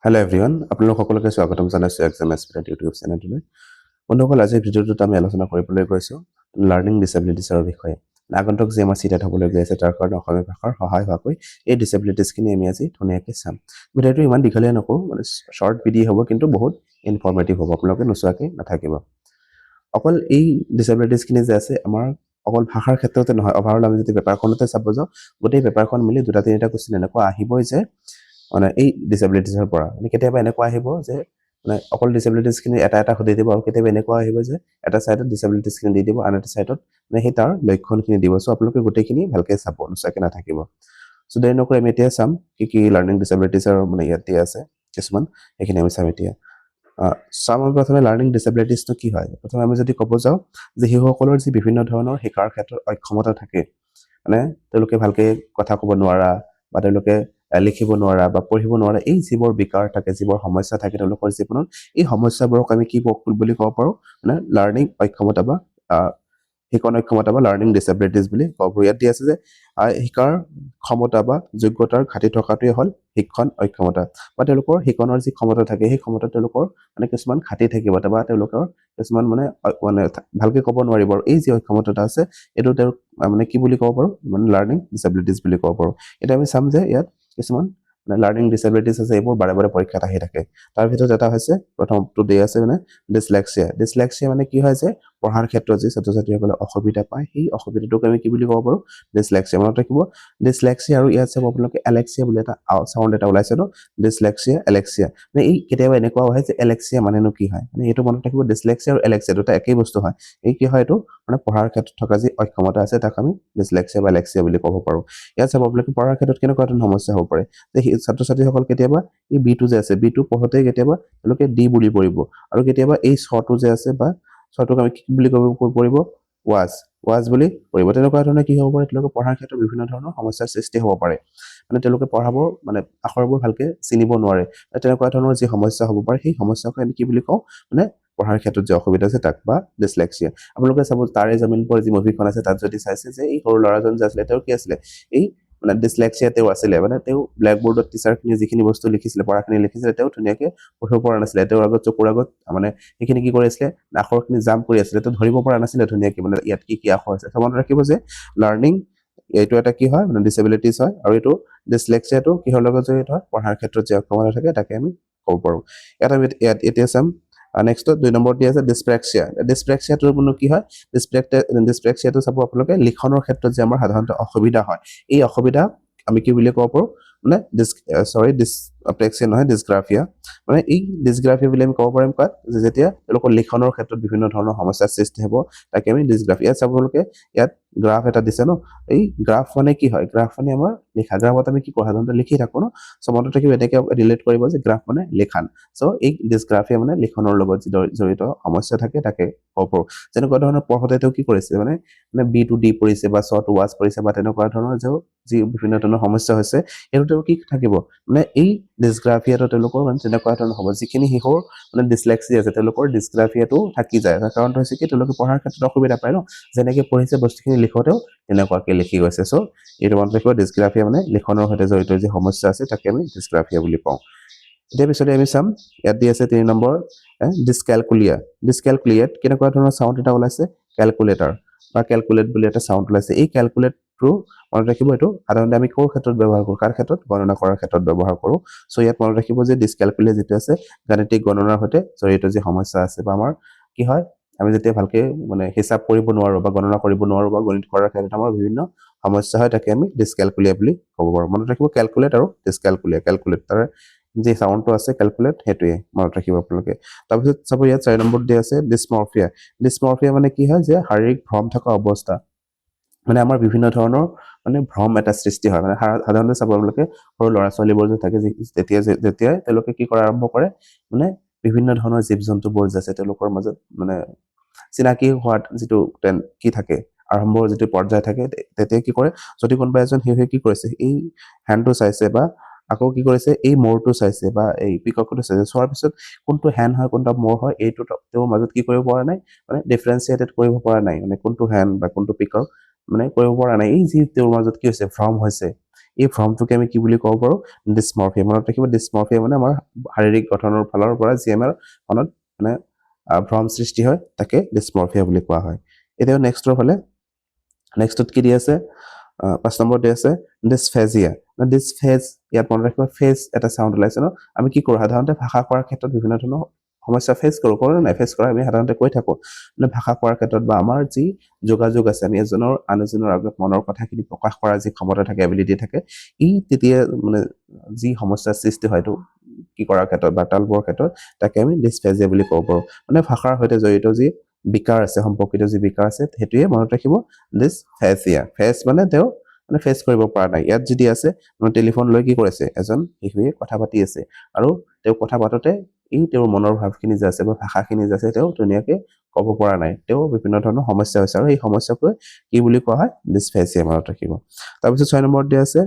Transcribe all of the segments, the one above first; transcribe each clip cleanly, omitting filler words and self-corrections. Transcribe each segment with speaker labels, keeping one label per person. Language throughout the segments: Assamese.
Speaker 1: হেল্ল' এভৰিৱান আপোনালোক সকলোকে স্বাগতম জনাইছোঁ এক্সাম এছপিৰেণ্ট ইউটিউব চেনেলটোলৈ বন্ধুসকল আজিৰ ভিডিঅ'টোত আমি আলোচনা কৰিবলৈ গৈছোঁ লাৰ্ণিং ডিছেবিলিটিছৰ বিষয়ে আগন্তুক যি আমাৰ চিটেট হ'বলৈ গৈ আছে তাৰ কাৰণে অসমীয়া ভাষাৰ সহায় হোৱাকৈ এই ডিছেবিলিটিছখিনি আমি আজি ধুনীয়াকৈ চাম ভিডিঅ'টো ইমান দীঘলীয়া নকৰোঁ মানে শ্বৰ্ট ভিডিঅ' হ'ব কিন্তু বহুত ইনফৰ্মেটিভ হ'ব আপোনালোকে নোচোৱাকৈ নাথাকিব অকল এই ডিছেবিলিটিছখিনি যে আছে আমাৰ অকল ভাষাৰ ক্ষেত্ৰতে নহয় অভাৰঅল আমি যদি পেপাৰখনতে চাব যাওঁ গোটেই পেপাৰখন মিলি দুটা তিনিটা কুৱেশ্যন এনেকুৱা আহিবই যে মানে এই ডিছেবিলিটিছৰ পৰা মানে কেতিয়াবা এনেকুৱা আহিব যে মানে অকল ডিছেবিলিটিছখিনি এটা সুধি দিব আৰু কেতিয়াবা এনেকুৱা আহিব যে এটা ছাইডত ডিছেবিলিটিছখিনি দি দিব আন এটা ছাইডত মানে সেই তাৰ লক্ষণখিনি দিব চ' আপোনালোকে গোটেইখিনি ভালকৈ চাব নোচোৱাকৈ নাথাকিব চ' দেৰি নকৰি আমি এতিয়া চাম কি লাৰ্ণিং ডিছেবিলিটিছৰ মানে ইয়াত দিয়া আছে কিছুমান সেইখিনি আমি চাম এতিয়া চাম আমি প্ৰথমে লাৰ্ণিং ডিছেবিলিটিছটো কি হয় প্ৰথমে আমি যদি ক'ব যাওঁ যে শিশুসকলৰ যি বিভিন্ন ধৰণৰ শিকাৰ ক্ষেত্ৰত অক্ষমতা থাকে মানে তেওঁলোকে ভালকৈ কথা ক'ব নোৱাৰা বা তেওঁলোকে লিখিব নোৱাৰা বা পঢ়িব নোৱাৰা এই যিবোৰ বিকাৰ থাকে যিবোৰ সমস্যা থাকে তেওঁলোকৰ জীৱনত এই সমস্যাবোৰক আমি কি বুলি ক'ব পাৰোঁ মানে লাৰ্ণিং অক্ষমতা বা শিকন অক্ষমতা বা লাৰ্ণিং ডিছেবিলিটিছ বুলি ক'ব পাৰোঁ ইয়াত দিয়া আছে যে শিকাৰ ক্ষমতা বা যোগ্যতাৰ ঘাটি থকাটোৱে হ'ল শিক্ষণ অক্ষমতা বা তেওঁলোকৰ শিকনৰ যি ক্ষমতা থাকে সেই ক্ষমতা তেওঁলোকৰ মানে কিছুমান ঘাটি থাকিব বা তেওঁলোকৰ কিছুমান মানে ভালকৈ ক'ব নোৱাৰিব আৰু এই যি অক্ষমতা আছে এইটো তেওঁৰ মানে কি বুলি ক'ব পাৰোঁ মানে লাৰ্ণিং ডিছেবিলিটিছ বুলি ক'ব পাৰোঁ এতিয়া আমি চাম যে ইয়াত কিছুমান মানে লাৰ্ণিং ডিছেবিলিটিছ আছে এইবোৰ বাৰে বাৰে পৰীক্ষাত আহি থাকে তাৰ ভিতৰত এটা হৈছে প্ৰথমটো দিয়া আছে মানে ডিছলেক্সিয়া মানে কি হয় যে পঢ়াৰ ক্ষেত্ৰত যি ছাত্ৰ ছাত্ৰীসকলে অসুবিধা পায় সেই অসুবিধাটোক আমি কি বুলি ক'ব পাৰোঁ ডিছলেক্সিয়া মনত ৰাখিব ডিছলেক্সিয়া আৰু ইয়াত চাব আপোনালোকে এলেক্সিয়া বুলি এটা চাউণ্ড এটা ওলাইছে ন ডিছলেক্সিয়া এলেক্সিয়া মানে এই কেতিয়াবা এনেকুৱা হয় যে এলেক্সিয়া মানেনো কি হয় মানে এইটো মনত ৰাখিব ডিছলেক্সিয়া আৰু এলেক্সিয়া দুটা একেই বস্তু হয় এই কি হয় এইটো মানে পঢ়াৰ ক্ষেত্ৰত থকা যি অক্ষমতা আছে তাক আমি ডিছলেক্সিয়া বা এলেক্সিয়া বুলি ক'ব পাৰোঁ ইয়াত চাব আপোনালোকে পঢ়াৰ ক্ষেত্ৰত কেনেকুৱা ধৰণৰ সমস্যা হ'ব পাৰে যে ছাত্ৰ ছাত্ৰীসকল কেতিয়াবা এই বিটো যে আছে বিটো পঢ়োঁতে কেতিয়াবা তেওঁলোকে ডি বুলি পৰিব আৰু কেতিয়াবা এই ছটো যে আছে বা ছটোক আমি কি বুলি পৰিব ৱাজ বুলি পৰিব তেনেকুৱা ধৰণে কি হ'ব পাৰে তেওঁলোকে পঢ়াৰ ক্ষেত্ৰত বিভিন্ন ধৰণৰ সমস্যাৰ সৃষ্টি হ'ব পাৰে মানে তেওঁলোকে পঢ়াব মানে আখৰবোৰ ভালকৈ চিনিব নোৱাৰে তেনেকুৱা ধৰণৰ যি সমস্যা হ'ব পাৰে সেই সমস্যাক আমি কি বুলি কওঁ মানে পঢ়াৰ ক্ষেত্ৰত যে অসুবিধা আছে তাক বা ডিছলেক্সিয়া আপোনালোকে চাব তাৰে জমিন পৰ যি মুভিখন আছে তাত যদি চাইছে যে এই সৰু ল'ৰাজন যে আছিলে তেওঁৰ কি আছিলে এই মানে ডিছলেক্সিয়া তেওঁ আছিলে মানে তেওঁ ব্লেকবোৰ্ডত টিচাৰখিনি যিখিনি বস্তু লিখিছিলে পঢ়াখিনি লিখিছিলে তেওঁ ধুনীয়াকৈ পঢ়িব পৰা নাছিলে তেওঁৰ আগত চকুৰ আগত মানে সেইখিনি কি কৰি আছিলে আখৰখিনি জাম্প কৰি আছিলে তেওঁ ধৰিব পৰা নাছিলে ধুনীয়াকৈ মানে ইয়াত কি আখৰ আছে মনত ৰাখিব যে লাৰ্ণিং এইটো এটা কি হয় মানে ডিছেবিলিটিছ হয় আৰু এইটো ডিছলেক্সিয়াটো কিহৰ লগত জড়িত হয় পঢ়াৰ ক্ষেত্ৰত যে অক্ষমতা থাকে তাকে আমি ক'ব পাৰোঁ ইয়াত এতিয়া চাম নেক্সটত 2 নম্বৰত দিয়া আছে ডিছপ্ৰেক্সিয়াটো কি হয় ডিছপ্ৰেক্সিয়াটো চাব আপোনালোকে লিখনৰ ক্ষেত্ৰত যে আমাৰ সাধাৰণতে অসুবিধা হয় এই অসুবিধা আমি কি বুলি ক'ব পাৰোঁ মানে ডিছপ্ৰেক্সিয়া নহয় ডিছগ্ৰাফিয়া মানে এই ডিছগ্ৰাফিয়া বুলি আমি ক'ব পাৰিম কাত যে যেতিয়া তেওঁলোকৰ লিখনৰ ক্ষেত্ৰত বিভিন্ন ধৰণৰ সমস্যাৰ সৃষ্টি হ'ব তাকে আমি ডিছগ্ৰাফিয়া ইয়াত চাব আপোনালোকে ইয়াত গ্ৰাফ এটা দিছে ন এই গ্ৰাফ মানে কি হয় গ্ৰাফ মানে আমাৰ লিখা গ্ৰাফত আমি কি কৰোঁ সাধাৰণতে লিখি থাকোঁ ন চ' মনত ৰাখিব এনেকৈ ৰিলেট কৰিব যে গ্ৰাফ মানে লিখান চ' এই ডিছগ্ৰাফিয়া মানে লিখনৰ লগত যি জড়িত সমস্যা থাকে তাকে ক'ব পাৰোঁ যেনেকুৱা ধৰণৰ পঢ়োঁতে তেওঁ কি কৰিছে মানে বি টু ডি পৰিছে বা চ টু ৱাজ পৰিছে বা তেনেকুৱা ধৰণৰ যি বিভিন্ন ধৰণৰ সমস্যা হৈছে সেইটো তেওঁ কি থাকিব মানে এই ডিছগ্ৰাফিয়াটো তেওঁলোকৰ মানে তেনেকুৱা ধৰণৰ হ'ব যিখিনি শিশুৰ মানে ডিছলেক্সিয়া আছে তেওঁলোকৰ ডিছগ্ৰাফিয়াটো থাকি যায় তাৰ কাৰণটো হৈছে কি তেওঁলোকে পঢ়াৰ ক্ষেত্ৰত অসুবিধা পায় ন যেনেকৈ পঢ়িছে বস্তুখিনি লিখোঁতেও তেনেকুৱাকৈ লিখি গৈছে চ' এইটো মনত ৰাখিব ডিছগ্ৰাফিয়া মানে লিখনৰ সৈতে জড়িত যি সমস্যা আছে তাকে আমি ডিছগ্ৰাফিয়া বুলি কওঁ এতিয়া পিছতে আমি চাম ইয়াত দি আছে 3 নম্বৰ ডিছকেলকুলিয়েট কেনেকুৱা ধৰণৰ চাউণ্ড এটা ওলাইছে কেলকুলেটাৰ বা কেলকুলেট বুলি এটা চাউণ্ড ওলাইছে এই কেলকুলেটটো মনত ৰাখিব এইটো সাধাৰণতে আমি ক'ৰ ক্ষেত্ৰত ব্যৱহাৰ কৰোঁ কাৰ ক্ষেত্ৰত গণনা কৰাৰ ক্ষেত্ৰত ব্যৱহাৰ কৰোঁ চ' ইয়াত মনত ৰাখিব যে ডিছকেলকুলিয়েট যিটো আছে গাণিতিক গণনাৰ সৈতে জড়িত যি সমস্যা আছে বা আমাৰ কি হয় আমি যেতিয়া ভালকৈ মানে হিচাপ কৰিব নোৱাৰোঁ বা গণনা কৰিব নোৱাৰোঁ বা গণিত কৰাৰ ক্ষেত্ৰত আমাৰ বিভিন্ন সমস্যা হয় তাকে আমি ডিছকেলকুলিয়া বুলি ক'ব পাৰোঁ মনত ৰাখিব কেলকুলেট আৰু কেলকুলেট তাৰ যি চাউণ্ডটো আছে কেলকুলেট সেইটোৱে মনত ৰাখিব আপোনালোকে তাৰপিছত চাব ইয়াত 4 নম্বৰত দিয়া আছে ডিছমৰ্ফিয়া মানে কি হয় যে শাৰীৰিক ভ্ৰম থকা অৱস্থা মানে আমাৰ বিভিন্ন ধৰণৰ মানে ভ্ৰম এটা সৃষ্টি হয় মানে সাধাৰণতে চাব আপোনালোকে সৰু ল'ৰা ছোৱালীবোৰ যে থাকে যেতিয়াই তেওঁলোকে কি কৰা আৰম্ভ কৰে মানে বিভিন্ন ধৰণৰ জীৱ জন্তুবোৰ যে আছে তেওঁলোকৰ মাজত মানে চিনাকি হোৱাত যিটো কি থাকে আৰম্ভৰ যিটো পৰ্যায় থাকে তেতিয়া কি কৰে যদি কোনোবা এজন শিশুৱে কি কৰিছে এই হেণ্ডটো চাইছে বা আকৌ কি কৰিছে এই মৌৰটো চাইছে বা এই পিককটো চাইছে চোৱাৰ পিছত কোনটো হেণ্ড হয় কোনটো মৌৰ হয় এইটো তেওঁৰ মাজত কি কৰিব পৰা নাই মানে ডিফাৰেঞ্চিয়েটেড কৰিব পৰা নাই মানে কোনটো হেণ্ড বা কোনটো পিকক মানে কৰিব পৰা নাই এই যি তেওঁৰ মাজত কি হৈছে ভ্ৰম হৈছে এই ভ্ৰমটোকে আমি কি বুলি ক'ব পাৰোঁ ডিছমৰ্ফিয়া মনত ৰাখিব ডিছমৰ্ফিয়া মানে আমাৰ শাৰীৰিক গঠনৰ ফালৰ পৰা যি আমাৰ মনত মানে ভ্ৰম সৃষ্টি হয় তাকে ডিছমৰ্ফিয়া বুলি কোৱা হয় এতিয়া নেক্সটৰ ফালে নেক্সটত কি দি আছে 5 নম্বৰ দি আছে ডিছফেজিয়া ডিছফেজ ইয়াত মনত ৰাখিব ফেজ এটা সাউন্ড ওলাইছে ন আমি কি কৰোঁ সাধাৰণতে ভাষা কোৱাৰ ক্ষেত্ৰত বিভিন্ন ধৰণৰ সমস্যা ফেচ কৰোঁ নাই ফেচ কৰা আমি সাধাৰণতে কৈ থাকোঁ মানে ভাষা কোৱাৰ ক্ষেত্ৰত বা আমাৰ যি যোগাযোগ আছে আমি এজনৰ আনজনৰ আগত মনৰ কথাখিনি প্ৰকাশ কৰাৰ যি ক্ষমতা থাকে এবিলিটি থাকে ই তেতিয়া মানে যি সমস্যাৰ সৃষ্টি হয়তো কি কৰাৰ ক্ষেত্ৰত বাৰ্তালাপৰ ক্ষেত্ৰত তাকে আমি ডিছফেজিয়া বুলি ক'ব পাৰোঁ মানে ভাষাৰ সৈতে জড়িত যি বিকাৰ আছে সম্পৰ্কিত যি বিকাৰ আছে সেইটোৱে মনত ৰাখিব ডিছফেজিয়া ফেচ মানে তেওঁ মানে ফেচ কৰিব পৰা নাই ইয়াত যদি আছে মানে টেলিফোন লৈ কি কৰিছে এজন শিশুৱে কথা পাতি আছে আৰু তেওঁ কথা পাতোতে এই তেওঁৰ মনৰ ভাৱখিনি যে আছে বা ভাষাখিনি যে আছে তেওঁ ধুনীয়াকৈ ক'ব পৰা নাই তেওঁ বিভিন্ন ধৰণৰ সমস্যা হৈছে আৰু এই সমস্যাকৈ কি বুলি কোৱা হয় ডিছফেজিয়া মনত ৰাখিব তাৰপিছত 6 নম্বৰত দিয়া আছে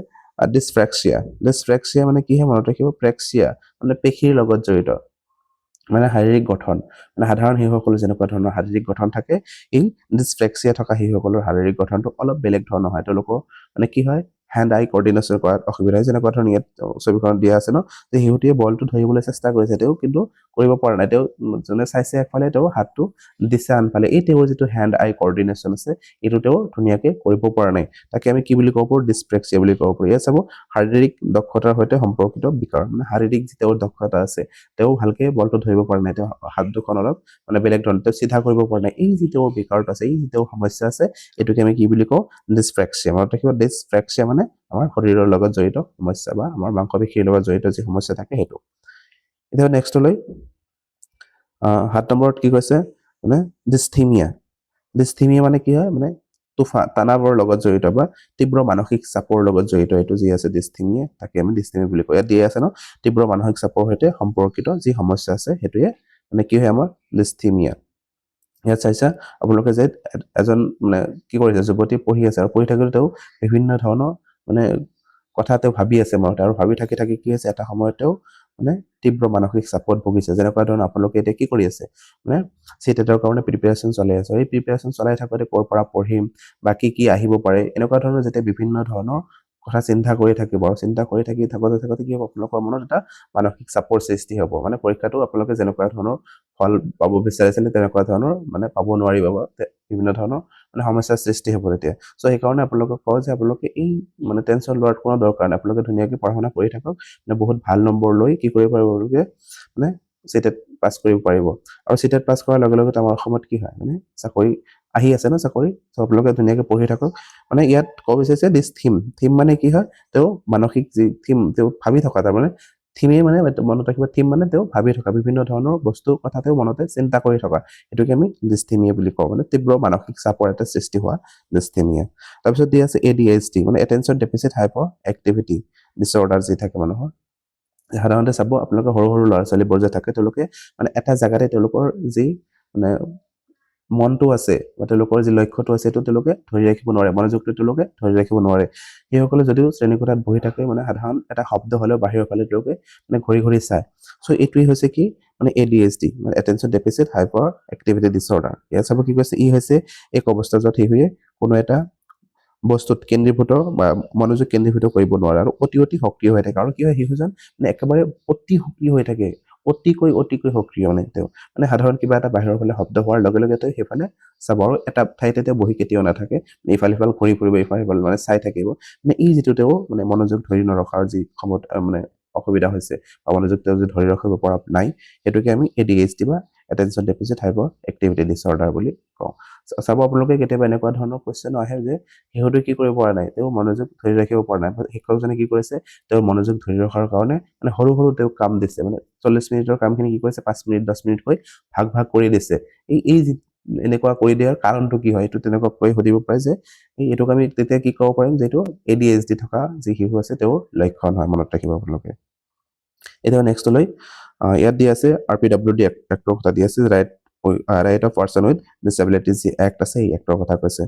Speaker 1: ডিছফ্ৰেক্সিয়া ডিছফ্ৰেক্সিয়া মানে কি হয় মনত ৰাখিব প্ৰেক্সিয়া মানে পেশীৰ লগত জড়িত মানে শাৰীৰিক গঠন মানে সাধাৰণ শিশুসকলৰ যেনেকুৱা ধৰণৰ শাৰীৰিক গঠন থাকে এই ডিছফ্লেক্সিয়া থকা শিশুসকলৰ শাৰীৰিক গঠনটো অলপ বেলেগ ধৰণৰ হয় তেওঁলোকৰ মানে কি হয় হেণ্ড আই কোঅৰ্ডিনেশ্যন কৰাত অসুবিধা হয় যেনেকুৱা ধৰণৰ ইয়াত ছবিখনত দিয়া আছে ন যে শিশুটিয়ে বলটো ধৰিবলৈ চেষ্টা কৰিছে তেওঁ কিন্তু কৰিব পৰা নাই তেওঁ যোনে চাইছে একফালে তেওঁ হাতটো দিছে আনফালে এই তেওঁৰ যিটো হেণ্ড আই কোঅৰ্ডিনেশ্যন আছে এইটো তেওঁ ধুনীয়াকৈ কৰিব পৰা নাই তাকে আমি কি বুলি ক'ব পাৰোঁ ডিছফ্লেক্সিয়া বুলি ক'ব পাৰোঁ ইয়াত চাব শাৰীৰিক দক্ষতাৰ সৈতে সম্পৰ্কিত বিকাৰ মানে শাৰীৰিক যি তেওঁৰ দক্ষতা আছে তেওঁ ভালকে বলটো ধৰিব পৰা নাই তেওঁ হাত দুখন অলপ মানে বেলেগ ধৰণৰ তেওঁ চিধা কৰিব পৰা নাই এই যি তেওঁৰ বিকাৰটো আছে এই যি তেওঁৰ সমস্যা আছে এইটোকে আমি কি বুলি কওঁ ডিছফ্ৰেক্সিয়া মনত ৰাখিব ডিছফ্ৰেক্সিয়া মানে আমাৰ শৰীৰৰ লগত জড়িত সমস্যা বা আমাৰ মাংসপেশীৰ লগত জড়িত যি সমস্যা থাকে সেইটো এতিয়া নেক্সটলৈ 7 নম্বৰত কি কৈছে মানে ডিস্থিমিয়া ডিস্থিমিয়া মানে কি হয় মানে তনাৱৰ লগত জড়িত বা তীব্ৰ মানসিক চাপৰ লগত জড়িত এইটো যি আছে ডিস্থিমিয়া তাকে আমি ডিস্থিমিয়া বুলি কওঁ ইয়াত দিয়া আছে ন তীব্ৰ মানসিক চাপৰ সৈতে সম্পৰ্কিত যি সমস্যা আছে সেইটোৱে মানে কি হয় আমাৰ ডিস্থিমিয়া ইয়াত চাইছা আপোনালোকে যে এজন মানে কি কৰিছে যুৱতী পঢ়ি আছে আৰু পঢ়ি থাকিলে তেওঁ বিভিন্ন ধৰণৰ মানে কথা তেওঁ ভাবি আছে মনত আৰু ভাবি থাকি কি আছে এটা সময়ত তেওঁ মানে তীব্ৰ মানসিক চাপত ভুগিছে যেনেকুৱা ধৰণৰ আপোনালোকে এতিয়া কি কৰি আছে মানে চিটেটৰ কাৰণে প্ৰিপেৰেশ্যন চলাই আছে এই প্ৰিপেৰেশ্যন চলাই থাকোঁতে ক'ৰ পৰা পঢ়িম বা কি আহিব পাৰে এনেকুৱা ধৰণৰ যেতিয়া বিভিন্ন ধৰণৰ কথা চিন্তা কৰি থাকিব আৰু চিন্তা কৰি থাকোঁতে কি হ'ব আপোনালোকৰ মনত এটা মানসিক চাপৰ সৃষ্টি হ'ব মানে পৰীক্ষাটো আপোনালোকে যেনেকুৱা ধৰণৰ ফল পাব বিচাৰিছিলে তেনেকুৱা ধৰণৰ মানে পাব নোৱাৰিব বা বিভিন্ন ধৰণৰ মানে সমস্যাৰ সৃষ্টি হ'ব তেতিয়া চ' সেইকাৰণে আপোনালোকক কওঁ যে আপোনালোকে এই মানে টেনশ্যন লোৱাৰ কোনো দৰকাৰ নাই আপোনালোকে ধুনীয়াকৈ পঢ়া শুনা কৰি থাকক মানে বহুত ভাল নম্বৰ লৈ কি কৰিব পাৰিব আপোনালোকে মানে চিটেট পাছ কৰিব পাৰিব আৰু চিটেট পাছ কৰাৰ লগে লগে আমাৰ অসমত কি হয় মানে চাকৰি আহি আছে ন চাকৰি চ' আপোনালোকে ধুনীয়াকৈ পঢ়ি থাকক মানে ইয়াত ক'ব বিচাৰিছে দিছ থিম মানে কি হয় তেওঁ মানসিক যি থিম তেওঁ ভাবি থকা তাৰমানে থিমেই মানে মনত ৰাখিব থিম মানে তেওঁ ভাবি থকা বিভিন্ন ধৰণৰ বস্তুৰ কথা তেওঁ মনতে চিন্তা কৰি থকা এইটোকে আমি ডিস্থিমিয়া বুলি কওঁ মানে তীব্ৰ মানসিক চাপৰ এটা সৃষ্টি হোৱা ডিস্থিমিয়া তাৰপিছত দি আছে ADHD মানে attention deficit hyper activity disorder যি থাকে মানুহৰ সাধাৰণতে চাব আপোনালোকে সৰু ল'ৰা ছোৱালীবোৰ যে থাকে তেওঁলোকে মানে এটা জেগাতে তেওঁলোকৰ যি মানে মনটো আছে বা তেওঁলোকৰ যি লক্ষ্যটো আছে সেইটো তেওঁলোকে ধৰি ৰাখিব নোৱাৰে মনোযোগটো তেওঁলোকে ধৰি ৰাখিব নোৱাৰে সেইসকলে যদিও শ্ৰেণীকোঠাত বহি থাকে মানে সাধাৰণ এটা শব্দ হ'লেও বাহিৰৰ ফালে তেওঁলোকে মানে ঘূৰি চায় চ' এইটোৱেই হৈছে কি মানে ADHD মানে attention deficit hyper activity disorder ইয়াত চাব কি কৈছে ই হৈছে এক অৱস্থা য'ত শিশুৱে কোনো এটা বস্তুত কেন্দ্ৰীভূত বা মনোযোগ কেন্দ্ৰীভূত কৰিব নোৱাৰে আৰু অতি সক্ৰিয় হৈ থাকে আৰু কি হয় শিশুজন মানে একেবাৰে অতি সক্ৰিয় হৈ থাকে অতিকৈ সক্ৰিয় মানে তেওঁ মানে সাধাৰণ কিবা এটা বাহিৰৰ ফালে শব্দ হোৱাৰ লগে লগে তেওঁ সেইফালে চাব আৰু এটা ঠাইতে তেওঁ বহি কেতিয়াও নাথাকে ইফাল ঘূৰি ফুৰিব ইফাল মানে চাই থাকিব মানে এই যিটো তেওঁ মানে মনোযোগ ধৰি নৰখাৰ যি ক্ষমতা মানে অসুবিধা হৈছে বা মনোযোগ তেওঁ যদি ধৰি ৰাখিব পৰা নাই সেইটোকে আমি ADHD বা attention deficit hyper activity disorder বুলি কওঁ চাব আপোনালোকে কেতিয়াবা এনেকুৱা ধৰণৰ কুৱেশ্যন আহে যে শিশুটোৱে কি কৰিব পৰা নাই তেওঁ মনোযোগ ধৰি ৰাখিব পৰা নাই শিক্ষকজনে কি কৰিছে তেওঁৰ মনোযোগ ধৰি ৰখাৰ কাৰণে মানে সৰু তেওঁ কাম দিছে মানে 40 মিনিটৰ কামখিনি কি কৰিছে 5 মিনিট 10 মিনিটকৈ ভাগ কৰি দিছে এই যি এনেকুৱা কৰি দিয়াৰ কাৰণটো কি হয় এইটো তেনেকুৱা কৈ সুধিব পাৰে যে এইটোক আমি তেতিয়া কি ক'ব পাৰিম যে এইটো ADHD থকা যি শিশু আছে তেওঁৰ লক্ষণ হয় মনত ৰাখিব আপোনালোকে এতিয়া নেক্সটলৈ ইয়াত দি আছে RPWD এক্টৰ কথা দি আছে ৰাইট অফ পাৰ্চন উইথ ডিছেবিলিটিজ যি এক্ট আছে এই এক্টৰ কথা কৈছে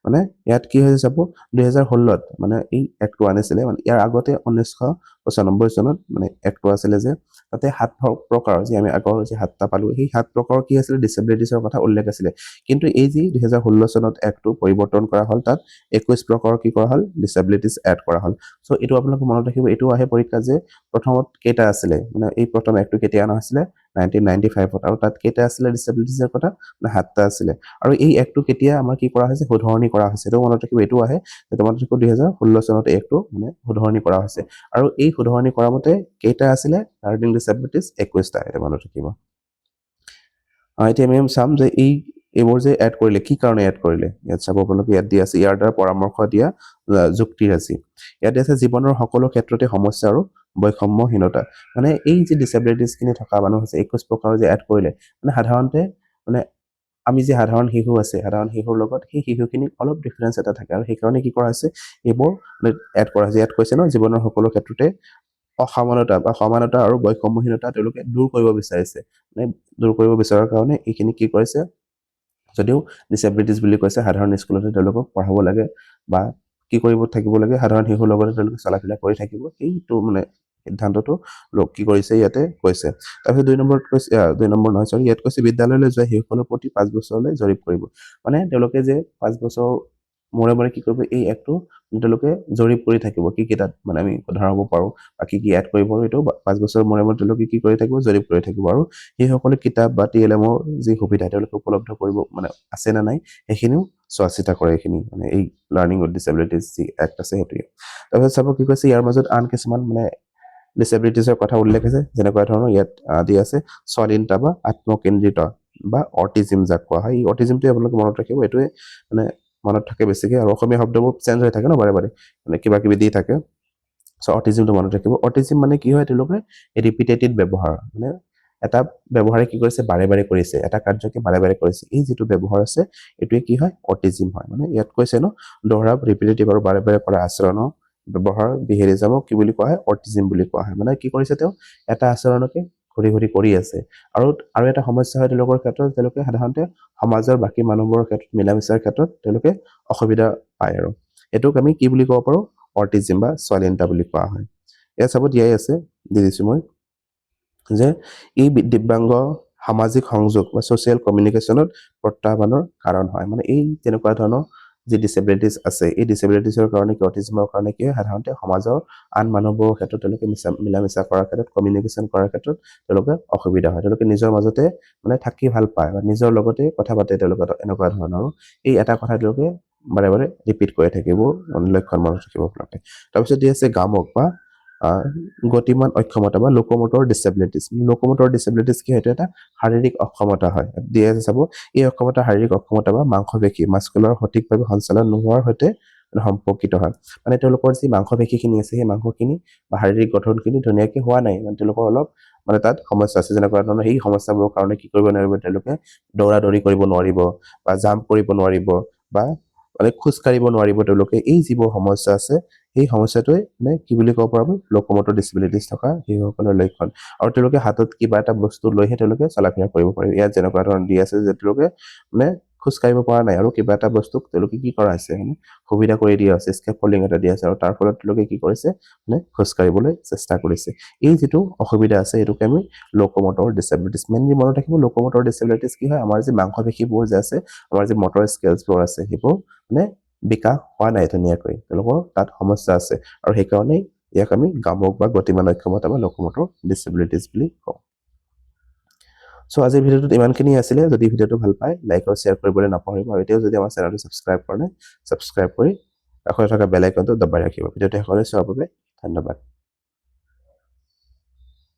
Speaker 1: মানে ইয়াত কি হৈছে চাব 2016ত মানে এই এক্টটো আনিছিলে মানে ইয়াৰ আগতে 1995 চনত মানে এক্টটো আছিলে যে তাতে 7 প্ৰকাৰৰ যে আমি আগৰ যে 7টা পালো সেই 7 প্ৰকাৰৰ কি আছিলে ডিসেবিলিটিছৰ কথা উল্লেখ আছিলে কিন্তু এই যে 2016 চনত এক্টটো পৰিৱৰ্তন কৰা হ'ল তাত 21 প্ৰকাৰৰ কি কৰা হ'ল ডিসেবিলিটিছ এড কৰা হ'ল সো এইটো আপোনালোকে মনত ৰাখিব এইটো আহে পৰীক্ষা যে প্ৰথমত কেইটা আছিলে মানে এই প্ৰথম এক্টটো কেতিয়া আনা হৈছিলে 1995ত আৰু তাত কেইটা আছিলে ডিসেবিলিটিছৰ কথা মানে 7টা আছিলে আৰু এই এক্টটো কেতিয়া আমাৰ কি কৰা হৈছে শুধৰণি কৰা হৈছে এইটো মনত ৰাখিব এইটো আহে যে মনত ৰাখিব 2016 চনত এক্টটো মানে শুধৰণি কৰা হৈছে আৰু এই শুধৰণি কৰা মতে কেইটা আছিলে লাৰ্নিং ডিসেবিলিটিছ 21টা এটা মনত ৰাখিব এতিয়া আমি চাম যে এইবোৰ যে এড কৰিলে কি কাৰণে এড কৰিলে ইয়াত চাব আপোনালোকে ইয়াত দিয়া আছে ইয়াৰ দ্বাৰা পৰামৰ্শ দিয়া যুক্তিৰাজি ইয়াত আছে জীৱনৰ সকলো ক্ষেত্ৰতে সমস্যা আৰু বৈষম্যহীনতা মানে এই যে ডিসেবিলিটিছ খিনি থকা মানুহ আছে 21 প্ৰকাৰৰ যে এড কৰিলে মানে সাধাৰণতে মানে আমি যে সাধাৰণ শিশু আছে সাধাৰণ শিশুৰ লগত সেই শিশুখিনি অলপ ডিফাৰেন্স এটা থাকে আৰু সেইকাৰণে কি কৰা হৈছে এইবোৰ এড কৰা হৈছে ইয়াত কৈছে ন জীৱনৰ সকলো ক্ষেত্ৰতে অসমানতা বা সমানতা আৰু বৈষম্যহীনতা তেওঁলোকে দূৰ কৰিব বিচাৰিছে মানে দূৰ কৰিব বিচৰাৰ কাৰণে এইখিনি কি কৰিছে যদিও ডিসেবিলিটিছ বুলি কৈছে সাধাৰণ স্কুলতে তেওঁলোকক পঢ়াব লাগে বা কি কৰিব থাকিব লাগে সাধাৰণ শিশুৰ লগতে তেওঁলোকে চলাফিলা কৰি থাকিব এইটো মানে সিদ্ধান্তটো লোক কি কৰিছে ইয়াতে কৈছে তাৰপিছত 2 নম্বৰত কৈছে 2 নম্বৰ নহয় সৰি ইয়াত কৈছে বিদ্যালয়লৈ যোৱা শিশুসকলৰ প্ৰতি 5 বছৰলৈ জৰীপ কৰিব মানে তেওঁলোকে যে 5 বছৰ মূৰে কি কৰিব এই এক্টটো তেওঁলোকে জৰীপ কৰি থাকিব কি কিতাত মানে আমি ধৰাব পাৰো বা কি এড কৰিব পাৰো এইটো 5 বছৰ মূৰে তেওঁলোকে কি কৰি থাকিব জৰীপ কৰি থাকিব আৰু এই সকলো কিতাপ বা টিএলএমৰ যি সুবিধা তেওঁলোকে উপলব্ধ কৰিব মানে আছে না নাই সেইখিনিও চোৱা চিতা কৰে এইখিনি মানে এই লাৰ্নিং উইথ ডিসেবিলিটিছ যি এক্ট আছে সেইটোৱে তাৰপিছত চাব কি কৈছে ইয়াৰ মাজত আন কিছুমান মানে ডিসেবিলিটিছৰ কথা উল্লেখ আছে যেনেকুৱা ধৰণৰ ইয়াত দি আছে স্বাধীনতা বা আত্মকেন্দ্ৰিত বা অটিজিম যাক কোৱা হয় এই অটিজিমটো আপোনালোকে মনত ৰাখিব এইটোৱে মানে মনত থাকে বেছিকে আৰু অসমীয়া শব্দবোৰ চেঞ্জ হৈ থাকে ন বাৰে মানে কিবা কিবি দি থাকে সো অটিজিমটো মনত ৰাখিব অটিজিম মানে কি হয় তেওঁলোকে ৰিপিটেটিভ ব্যৱহাৰ মানে এটা ব্যৱহাৰে কি কৰিছে বাৰে কৰিছে এটা কাৰ্যকে বাৰে কৰিছে এই যিটো ব্যৱহাৰ আছে এইটোৱে কি হয় অটিজিম হয় মানে ইয়াত কৈছে ন দহৰাব ৰিপিটেটিভ আৰু বাৰে কৰা আচৰণ ব্যৱহাৰ বিহেৰিজমক কি বুলি কোৱা হয় অটিজিম বুলি কোৱা হয় মানে কি কৰিছে তেওঁ এটা আচৰণকে ঘূৰি কৰি আছে আৰু এটা সমস্যা হয় তেওঁলোকৰ ক্ষেত্ৰত তেওঁলোকে সাধাৰণতে সমাজৰ বাকী মানুহবোৰৰ ক্ষেত্ৰত মিলামিছাৰ ক্ষেত্ৰত তেওঁলোকে অসুবিধা পায় আৰু এটোক আমি কি বুলি ক'ব পাৰো অটিজিম বা স্বাধীনতা বুলি কোৱা হয় ইয়াত চাব দিয়াই আছে দি দিছো মই যে এই দিব্যাংগ সামাজিক সংযোগ বা সোশ্যাল কমিউনিকেশনত প্ৰত্যাহ্বানৰ কাৰণ হয় মানে এই তেনেকুৱা ধৰণৰ যি ডিসেবিলিটিছ আছে এই ডিসেবিলিটিছৰ কাৰণে কি অটিজিমৰ কাৰণে কি সাধাৰণতে সমাজৰ আন মানুহবোৰৰ ক্ষেত্ৰত তেওঁলোকে মিলামিছা কৰাৰ ক্ষেত্ৰত কমিউনিকেশ্যন কৰাৰ ক্ষেত্ৰত তেওঁলোকে অসুবিধা হয় তেওঁলোকে নিজৰ মাজতে মানে থাকি ভাল পায় বা নিজৰ লগতে কথা পাতে তেওঁলোকে এনেকুৱা ধৰণৰ এই এটা কথা তেওঁলোকে বাৰে ৰিপিট কৰি থাকিব লক্ষণ মনত ৰাখিব আপোনালোকে তাৰপিছত দি আছে গামক বা গতিমান অক্ষমতা বা লোকোমোটৰ ডিসেবিলিটিছ কি হয় এটা শাৰীৰিক অক্ষমতা হয় দিয়ে চাব এই অক্ষমতা শাৰীৰিক অক্ষমতা বা মাংসপেশী মাস্কুলাৰ সঠিকভাৱে সঞ্চালন নোহোৱাৰ সৈতে সম্পৰ্কিত হয় মানে তেওঁলোকৰ যি মাংসপেশীখিনি আছে সেই মাংসখিনি বা শাৰীৰিক গঠনখিনি ধুনীয়াকৈ হোৱা নাই মানে তেওঁলোকৰ অলপ মানে তাত সমস্যা আছে যেনেকুৱা ধৰণৰ সেই সমস্যাবোৰৰ কাৰণে কি কৰিব নোৱাৰিব তেওঁলোকে দৌৰা-দৌৰি কৰিব নোৱাৰিব বা জাম্প কৰিব নোৱাৰিব বা মানে খোজ কাঢ়িব নোৱাৰিব তেওঁলোকে এই যিবোৰ সমস্যা আছে এই সমস্যাটোৱে মানে কি বুলি ক'ব পাৰো লোকোমোটৰ ডিসেবিলিটিছ থকা শিশুসকলৰ লক্ষণ আৰু তেওঁলোকে হাতত কিবা এটা বস্তু লৈহে তেওঁলোকে চলাফিৰা কৰিব পাৰে ইয়াত যেনেকুৱা ধৰণৰ দি আছে যে তেওঁলোকে মানে খোজ কাঢ়িব পৰা নাই আৰু কিবা এটা বস্তু তেওঁলোকে কি কৰা আছে মানে সুবিধা কৰি দিয়া আছে স্কেফল্ডিং এটা দিয়া আছে আৰু তাৰ ফলত তেওঁলোকে কি কৰিছে মানে খোজ কাঢ়িবলৈ চেষ্টা কৰিছে এই যিটো অসুবিধা আছে এইটোকে আমি লোকোমোটৰ ডিসেবিলিটিছ মেইনলি মনত ৰাখিব লোকোমোটৰ ডিসেবিলিটিছ কি হয় আমাৰ যে মাংসপেশীবোৰ যে আছে আমাৰ যে মটৰ স্কেলছবোৰ আছে সেইবোৰ মানে বিকাশ হোৱা নাই ধুনীয়াকৈ তেওঁলোকৰ তাত সমস্যা আছে আৰু সেইকাৰণে ইয়াক আমি গামক বা গতিমান অক্ষমতা বা লোকোমোটৰ ডিসেবিলিটিছ বুলি কওঁ সো আজিৰ ভিডিওটোত ইমানখিনি আছিলে যদি ভিডিওটো ভাল পায় লাইক আৰু শ্বেয়াৰ কৰিবলৈ নাপাহৰিব আৰু এতিয়াও যদি আমাৰ চেনেলটো সাবস্ক্ৰাইব কৰা নাই সাবস্ক্ৰাইব কৰি কাষতে থকা বেল আইকনটো দবাই ৰাখিব ভিডিওটো শেষলৈ চোৱাৰ বাবে ধন্যবাদ